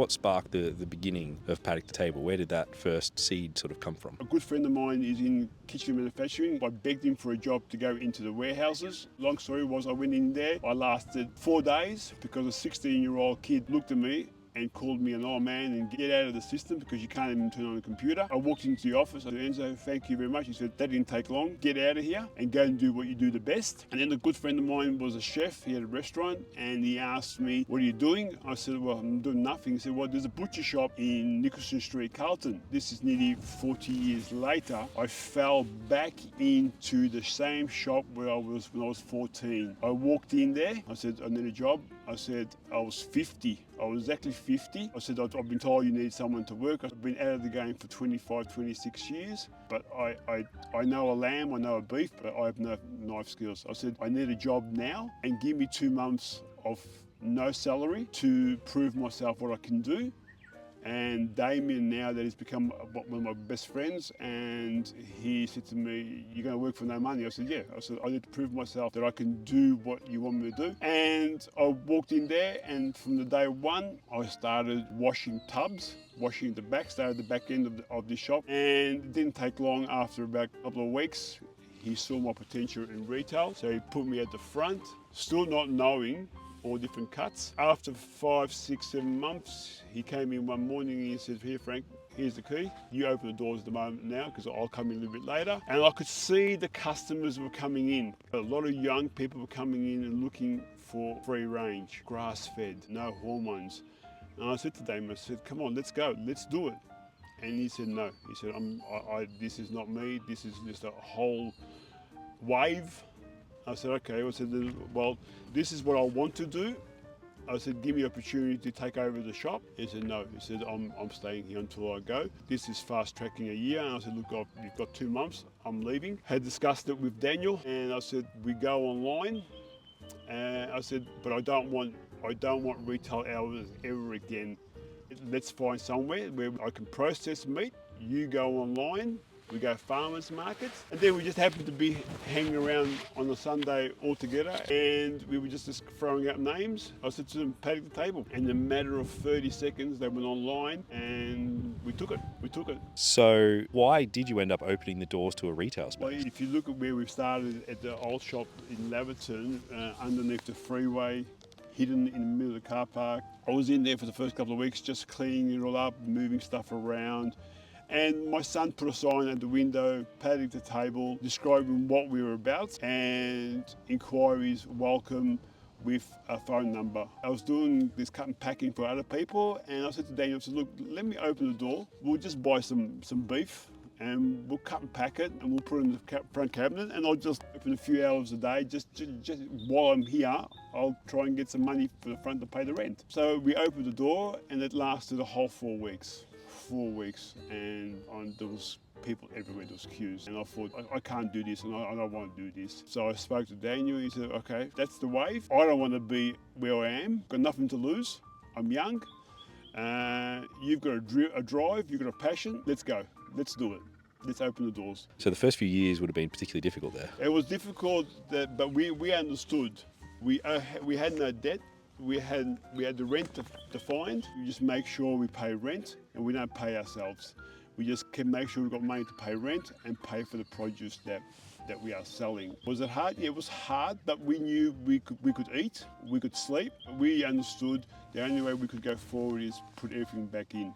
What sparked the beginning of Paddock to Table? Where did that first seed sort of come from? A good friend of mine is in kitchen manufacturing. I begged him for a job to go into the warehouses. Long story was, I went in there. I lasted 4 days because a 16-year-old kid looked at me and called me an old man and get out of the system because you can't even turn on a computer. I walked into the office. I said, Enzo, thank you very much. He said, that didn't take long. Get out of here and go and do what you do the best. And then a good friend of mine was a chef. He had a restaurant and he asked me, what are you doing? I said, well, I'm doing nothing. He said, well, there's a butcher shop in Nicholson Street, Carlton. This is nearly 40 years later. I fell back into the same shop where I was when I was 14. I walked in there. I said, I need a job. I said, I was 50. I was exactly 50. I said, I've been told you need someone to work. I've been out of the game for 25, 26 years, but I know a lamb, I know a beef, but I have no knife skills. I said, I need a job now and give me 2 months of no salary to prove myself what I can do. And Damien now that has become one of my best friends, and he said to me, you're going to work for no money? I said, yeah. I said, I need to prove myself that I can do what you want me to do. And I walked in there, and from the day one, I started washing tubs, washing the back, started the back end of the shop. And it didn't take long. After about a couple of weeks, he saw my potential in retail, so he put me at the front, still not knowing all different cuts. After 5, 6, 7 months, he came in one morning and he said, here Frank, here's the key. You open the doors at the moment now because I'll come in a little bit later. And I could see the customers were coming in. A lot of young people were coming in and looking for free range, grass-fed, no hormones. And I said to Damon, I said, come on, let's go, let's do it. And he said, no. He said, this is not me, this is just a whole wave. I said, okay. I said, well, this is what I want to do. I said, give me the opportunity to take over the shop. He said, no. He said, I'm staying here until I go. This is fast tracking a year. And I said, look, you've got 2 months. I'm leaving. Had discussed it with Daniel, and I said, we go online. And I said, but I don't want retail hours ever again. Let's find somewhere where I can process meat. You go online. We go farmers markets, and then we just happened to be hanging around on a Sunday all together, and we were just throwing out names. I said to them, Paddock to Table. In a matter of 30 seconds, they went online, and we took it. So why did you end up opening the doors to a retail space? Well, if you look at where we started at the old shop in Laverton, underneath the freeway, hidden in the middle of the car park. I was in there for the first couple of weeks, just cleaning it all up, moving stuff around. And my son put a sign at the window, Paddock to Table, describing what we were about, and inquiries welcome with a phone number. I was doing this cut and packing for other people, and I said to Daniel, I said, look, let me open the door. We'll just buy some beef, and we'll cut and pack it, and we'll put it in the front cabinet, and I'll just open a few hours a day. Just while I'm here, I'll try and get some money for the front to pay the rent. So we opened the door, and it lasted a whole 4 weeks. 4 weeks, and there was people everywhere, there was queues, and I thought, I can't do this, and I don't want to do this. So I spoke to Daniel. He said, okay, that's the wave. I don't want to be where I am, got nothing to lose, I'm young, you've got a drive, you've got a passion, let's go, let's do it. Let's open the doors. So the first few years would have been particularly difficult there. It was difficult, but we understood. We had no debt. We had the rent to find. We just make sure we pay rent, and we don't pay ourselves. We just can make sure we've got money to pay rent and pay for the produce that we are selling. Was it hard? Yeah, it was hard, but we knew we could eat, we could sleep. We understood the only way we could go forward is put everything back in.